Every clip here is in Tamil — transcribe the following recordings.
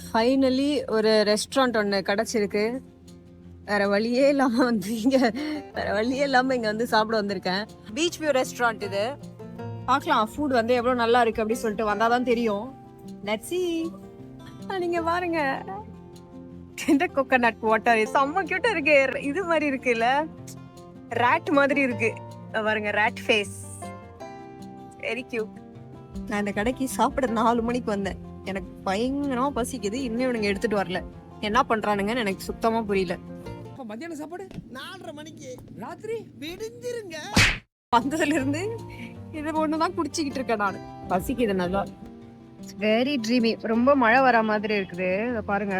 ஃபைனலி ஒரு ரெஸ்டாரண்ட் ஒன்று கிடச்சிருக்கு. வேற வழியே இல்லாமல் வந்து இங்கே வந்து சாப்பிட வந்திருக்கேன். பீச் வியூ ரெஸ்டாரண்ட் இது. பார்க்கலாம் ஃபுட் வந்து எவ்வளோ நல்லா இருக்கு அப்படின்னு சொல்லிட்டு வந்தால் தான் தெரியும். Let's see. நீங்க பாருங்க, இந்த கோகனட் வாட்டர் செம்ம கியூட்டா இருக்கு. இது மாதிரி இருக்குல்ல, ராட் மாதிரி இருக்கு பாருங்க, ராட் ஃபேஸ், வெரி கியூட். நான் இந்த கடைக்கு சாப்பிட 4 மணிக்கு வந்தேன். எனக்கு பயங்கரமா பசிக்குது. இன்னும் இவனுங்க எடுத்துட்டு வரல. என்ன பண்றானுங்கன்னு எனக்கு சுத்தமா புரியல. மத்தியான சாப்பாடு 4:30 மணிக்கு ராத்திரி விடிஞ்சிருங்க. வந்ததுல இருந்து இது ஒண்ணுதான் குடிச்சிக்கிட்டு இருக்கேன் நான். பசிக்குது நல்லா. Very Dreame. ரொம்ப மழை வர மாதிரி இருக்குது. இத பாருங்க.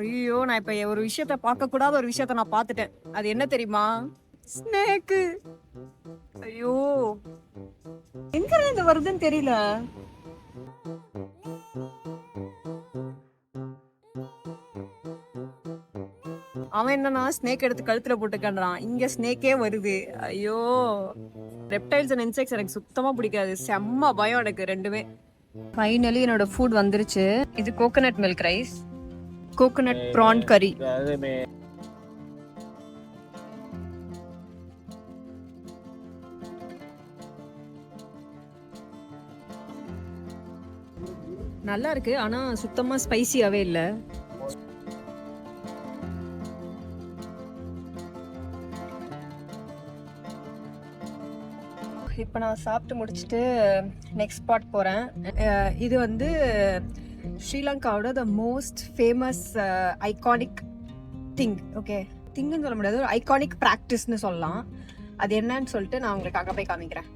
ஐயோ, நான் இப்ப ஒரு விஷயத்த பார்க்க கூடாத ஒரு விஷயத்த நான் பார்த்துட்டேன். அது என்ன தெரியுமா? ஸ்னேக்கு. ஐயோ, எங்க இருந்து வருதுன்னு தெரியல. அவன் என்னன்னா ஸ்னேக் எடுத்து கழுத்துல போட்டுக்கன்றான். இங்க ஸ்னேக்கே வருது. ஐயோ, ரெப்டைல்ஸ் அண்ட் இன்செக்ட்ஸ் எனக்கு சுத்தமா பிடிக்காது. செம்ம பயம் எனக்கு ரெண்டுமே. ஃபைனலி என்னோட ஃபுட் வந்துருச்சு. இது coconut milk rice, coconut prawn கறி. நல்லா இருக்கு, ஆனா சுத்தமா ஸ்பைசியாவே இல்ல. இப்போ நான் சாப்பிட்டு முடிச்சுட்டு நெக்ஸ்ட் ஸ்பாட் போறேன். இது வந்து ஸ்ரீலங்காவோட the most famous iconic thing. Okay, திங்குன்னு சொல்ல முடியாது, ஒரு ஐகானிக் ப்ராக்டிஸ்னு சொல்லலாம். அது என்னன்னு சொல்லிட்டு நான் உங்களுக்கு அங்கே போய் காமிக்கிறேன்.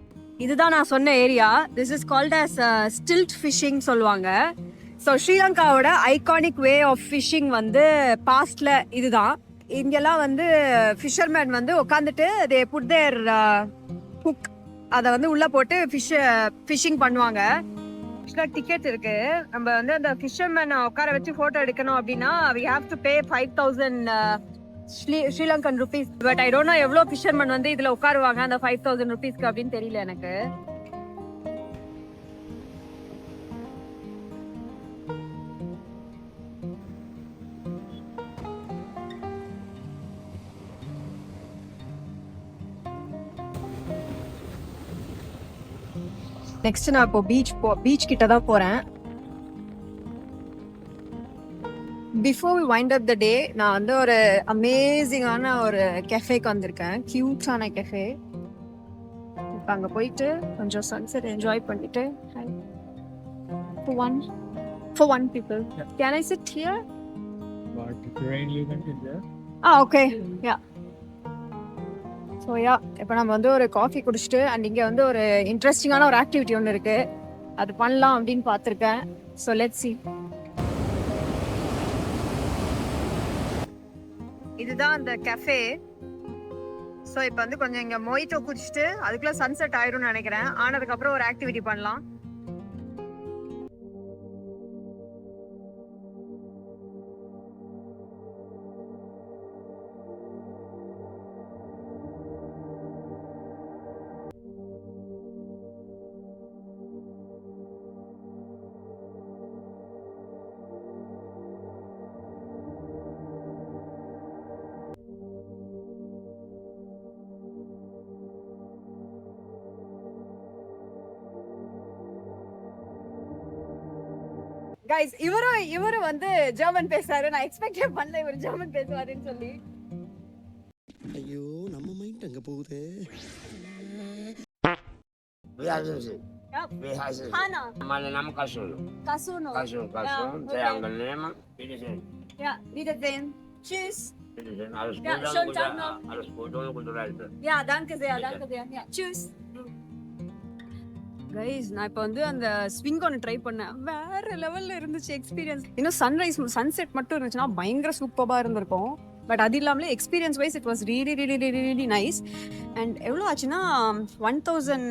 இதுதான் நான் சொன்ன area. This is called as stilt fishing சொல்லுவாங்க. ஸோ ஸ்ரீலங்காவோட ஐகானிக் வே ஆஃப் ஃபிஷிங் வந்து பாஸ்ட்ல இதுதான். இங்கெல்லாம் வந்து ஃபிஷர்மேன் வந்து உட்காந்துட்டு தே புட் தேர் ஹுக், அதை வந்து உள்ள போட்டு ஃபிஷிங் பண்ணுவாங்க. டிக்கெட் இருக்கு. நம்ம வந்து அந்த ஃபிஷர்மேனை உட்கார வச்சு போட்டோ எடுக்கணும் அப்படின்னா we have to pay 5,000 Sri Lankan rupees. But I don't know எவ்வளோ ஃபிஷர்மேன் வந்து இதுல உட்காருவாங்க அந்த 5,000 ருபீஸ்க்கு அப்படின்னு தெரியல எனக்கு. நெக்ஸ்ட் நான் இப்போ பீச் கிட்ட தான் போறேன். பிஃபோர் வி வைண்ட் அப் த டே, நான் வந்து ஒரு அமேசிங்கான ஒரு கெஃபேக்கு வந்திருக்கேன். கியூட்டான கெஃபே. இப்போ அங்கே போயிட்டு கொஞ்சம் சன்செட் என்ஜாய் பண்ணிட்டு for one people. Yeah. Can I sit here? But if you rain, you can sit there. Okay. Yeah. So yeah, இப்போ நம்ம வந்து ஒரு காஃபி குடிச்சிட்டு அண்ட் இங்கே வந்து ஒரு இன்ட்ரெஸ்டிங்கான ஒரு ஆக்டிவிட்டி ஒன்று இருக்கு, அது பண்ணலாம் அப்படின்னு பார்த்துருக்கேன். So let's see. இதுதான் அந்த கஃபே. ஸோ இப்போ வந்து கொஞ்சம் இங்கே மொய்ட்டோ குடிச்சிட்டு அதுக்குள்ள சன்செட் ஆயிடும்னு நினைக்கிறேன். ஆனதுக்கப்புறம் ஒரு ஆக்டிவிட்டி பண்ணலாம். கைஸ், இவரு வந்து ஜெர்மன் பேசுறாரு. நான் எக்ஸ்பெக்டே பண்ணல இவர் ஜெர்மன் பேசுவாருன்னு சொல்லி. ஐயோ, நம்ம மைண்ட் அங்க போகுது. Hanna. Mein Name ist Kasuno. Kasuno. Sehr angenehm. Bitte schön. Ja, wiedersehen. Tschüss. Bitte schön. Alles Ja, Gute. schönen Tag noch. Alles Gute und gute Reise. Ja, danke sehr, danke sehr. Ja, tschüss. Guys, நான் இப்போ வந்து அந்த ஸ்விங் ஒன்று ட்ரை பண்ணேன். வேற லெவலில் இருந்துச்சு எக்ஸ்பீரியன்ஸ். இன்னும் சன்செட் மட்டும் இருந்துச்சுன்னா பயங்கர சூப்பராக இருந்திருக்கும். பட் அது இல்லாமலே experience wise it was really really really nice. And எவ்வளோ ஆச்சுன்னா 1000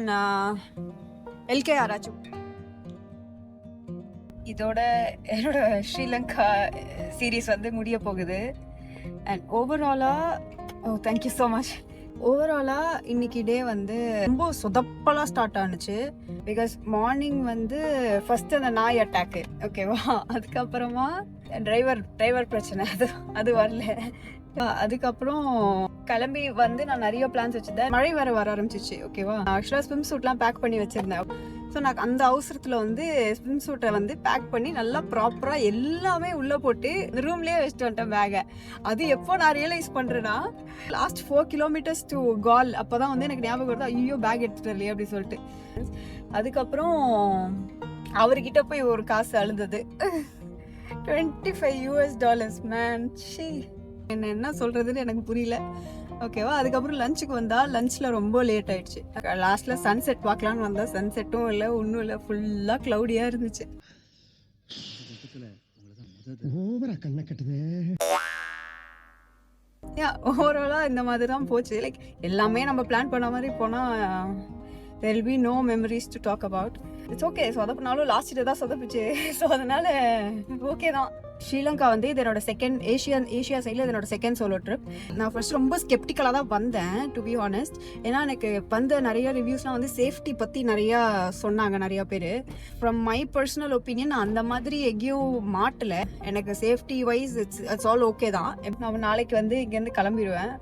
LKR ஆச்சு. இதோட என்னோட ஸ்ரீலங்கா சீரீஸ் வந்து முடிய போகுது. அண்ட் ஓவராலாக தேங்க்யூ ஸோ மச். ஓவராலாக இன்னைக்கு டே வந்து ரொம்ப சொதப்பலாக ஸ்டார்ட் ஆனுச்சு. பிகாஸ் மார்னிங் வந்து ஃபர்ஸ்ட் அந்த நாய் அட்டாக்கு, ஓகேவா? அதுக்கப்புறமா டிரைவர் பிரச்சனை, அது வரல. அதுக்கப்புறம் கிளம்பி வந்து நான் நிறைய பிளான்ஸ் வச்சிருந்தேன். மழை வர ஆரம்பிச்சிச்சு, ஓகேவா? ஆக்சுவலாக ஸ்விம் சூட்லாம் பேக் பண்ணி வச்சிருந்தேன். ஸோ நான் அந்த அவசரத்தில் வந்து ஸ்விம் சூட்டை வந்து பேக் பண்ணி நல்லா ப்ராப்பராக எல்லாமே உள்ளே போட்டு ரூம்லேயே வச்சுட்டு வந்துட்டேன் பேகை. அது எப்போ நான் ரியலைஸ் பண்ணுறேன்னா, லாஸ்ட் 4 kilometers டு கால். அப்போ தான் வந்து எனக்கு ஞாபகம் வருது, ஐயோ பேக் எடுத்துகிட்டு வரலையே அப்படின்னு சொல்லிட்டு. அதுக்கப்புறம் அவர்கிட்ட போய் ஒரு காசு அழுந்தது. $25 மேன். என்ன சொல்கிறதுன்னு எனக்கு புரியல, ஓகேவா? அதுக்கப்புறம் லஞ்சுக்கு வந்தால் லஞ்சில் ரொம்ப லேட் ஆயிடுச்சு. லாஸ்ட்டில் சன்செட் பார்க்கலான்னு வந்தால் சன்செட்டும் இல்லை, ஒன்றும் இல்லை, ஃபுல்லாக க்ளவுடியாக இருந்துச்சு. ஓவரா கண்ணை கட்டுது. ஓவராலாக இந்த மாதிரி தான் போச்சு. லைக் எல்லாமே நம்ம பிளான் பண்ண மாதிரி போனால் there will be no memories to talk about. It's okay. சொதப்பினாலும் லாஸ்ட் டே தான் சொதப்பிச்சு. ஸோ அதனால ஓகே தான். ஸ்ரீலங்கா வந்து இது என்னோட ஏஷியா சைடில் இது என்னோட செகண்ட் சோலோ ட்ரிப். நான் ஃபர்ஸ்ட் ரொம்ப ஸ்கெப்டிக்கலாக தான் வந்தேன், டு பி ஆனஸ்ட். ஏன்னா எனக்கு வந்த நிறைய ரிவ்யூஸ்லாம் வந்து சேஃப்டி பற்றி நிறையா சொன்னாங்க நிறையா பேர். ஃப்ரம் மை பர்சனல் ஒப்பீனியன் நான் அந்த மாதிரி எங்கேயும் மாட்டலை. எனக்கு safety wise it's all okay தான். நான் நாளைக்கு வந்து இங்கேருந்து கிளம்பிடுவேன்.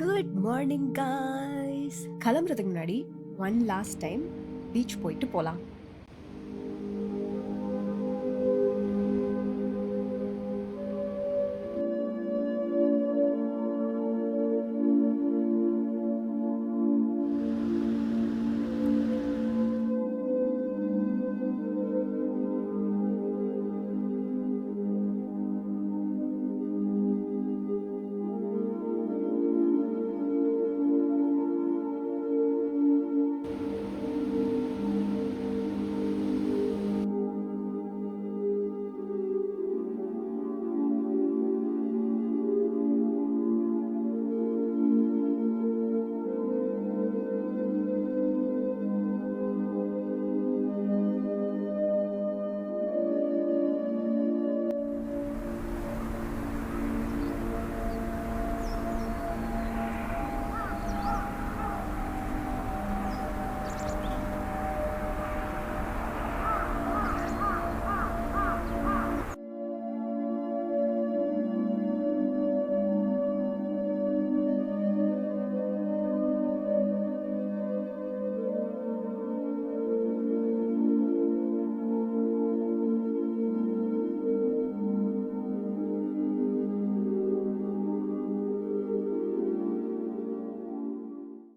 Good morning guys. கிளம்புறதுக்கு முன்னாடி ஒன் லாஸ்ட் டைம் பீச் போயிட்டு போகலாம்.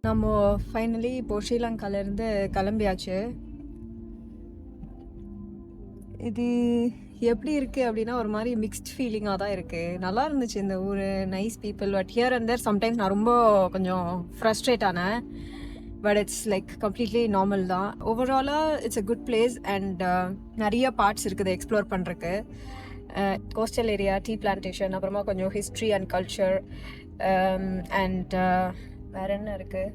நம்ம ஃபைனலி இப்போ ஸ்ரீலங்காலேருந்து கிளம்பியாச்சு. இது எப்படி இருக்குது அப்படின்னா ஒரு மாதிரி மிக்ஸ்ட் ஃபீலிங்காக தான் இருக்குது. நல்லா இருந்துச்சு இந்த ஊர், nice people. But here and there sometimes நான் ரொம்ப கொஞ்சம் ஃப்ரஸ்ட்ரேட் ஆனேன். But it's like completely normal தான். ஓவராலாக it's a good place and நிறைய பார்ட்ஸ் இருக்குது எக்ஸ்ப்ளோர் பண்ணுறக்கு. கோஸ்டல் ஏரியா, டீ பிளான்டேஷன், அப்புறமா கொஞ்சம் ஹிஸ்ட்ரி அண்ட் கல்ச்சர் அண்ட் வேறு என்ன இருக்குது,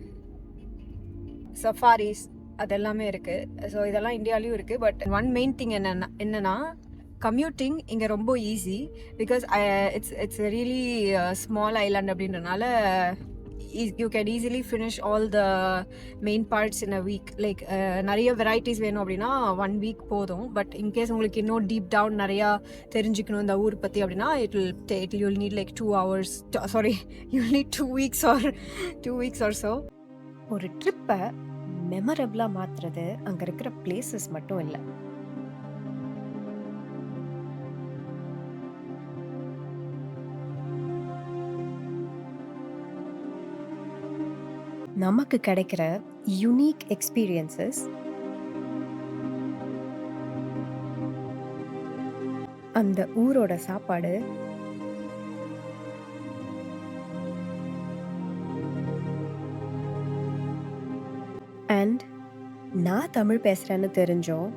சஃபாரிஸ், அது எல்லாமே இருக்குது. ஸோ இதெல்லாம் இந்தியாவிலையும் இருக்குது. பட் ஒன் மெயின் திங் என்னென்னா கம்யூட்டிங் இங்கே ரொம்ப easy. Because it's really small island அப்படின்றனால you can easily finish all the main parts in a week. Like நிறைய வெரைட்டிஸ் வேணும் அப்படின்னா 1 week போதும். பட் இன்கேஸ் உங்களுக்கு இன்னும் டீப் டவுன் நிறையா தெரிஞ்சுக்கணும் இந்த ஊர் பற்றி அப்படின்னா you'll need like 2 hours. You'll need 2 weeks or 2 weeks or so. ஒரு ட்ரிப்பை மெமரபிளாக மாற்றுறது அங்கே இருக்கிற பிளேசஸ் மட்டும் இல்லை, நமக்கு கிடைக்கிற யூனிக் எக்ஸ்பீரியன்சஸ், அந்த ஊரோட சாப்பாடு, அண்ட் நான் தமிழ் பேசுகிறேன்னு தெரிஞ்சோம்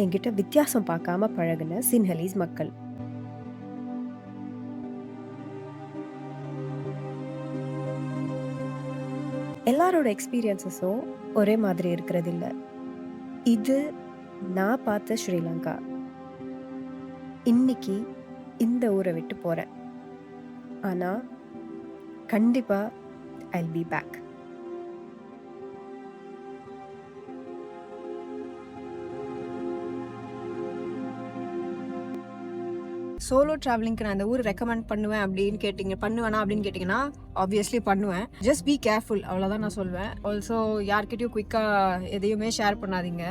என்கிட்ட வித்தியாசம் பார்க்காம பழகுன சின்ஹலீஸ் மக்கள். எல்லாரோட எக்ஸ்பீரியன்ஸஸும் ஒரே மாதிரி இருக்கிறது இல்லை. இது நான் பார்த்த ஸ்ரீலங்கா. இன்னைக்கு இந்த ஊரை விட்டு போகிறேன். ஆனால் கண்டிப்பாக I'll be back. சோலோ ட்ராவலிங்க்கு நான் இந்த ஊர் ரெக்கமெண்ட் பண்ணுவேன்னா அப்படின்னு கேட்டிங்கன்னா ஆப்வியஸ்லி பண்ணுவேன். ஜஸ்ட் பி கேர்ஃபுல், அவ்வளோதான் நான் சொல்வேன். ஆல்சோ யார்கிட்டயும் குயிக்காக எதையுமே ஷேர் பண்ணாதீங்க.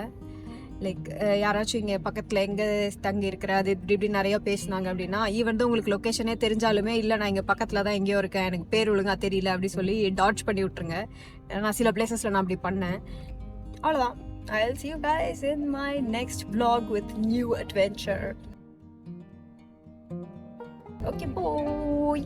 லைக் யாராச்சும் இங்கே பக்கத்தில் எங்கே தங்கி இருக்கிற அது இப்படி நிறைய பேசினாங்க அப்படின்னா, ஈவன் தான் உங்களுக்கு லொக்கேஷனே தெரிஞ்சாலுமே இல்லை நான் இங்கே பக்கத்தில் தான் எங்கேயோ இருக்கேன், எனக்கு பேர் ஒழுங்காக தெரியல அப்படி சொல்லி டாட்ச் பண்ணி விட்ருங்க. நான் சில பிளேசஸில் நான் அப்படி பண்ணேன். அவ்வளோதான். I'll see you guys in my next vlog with new adventure. Okay, boy.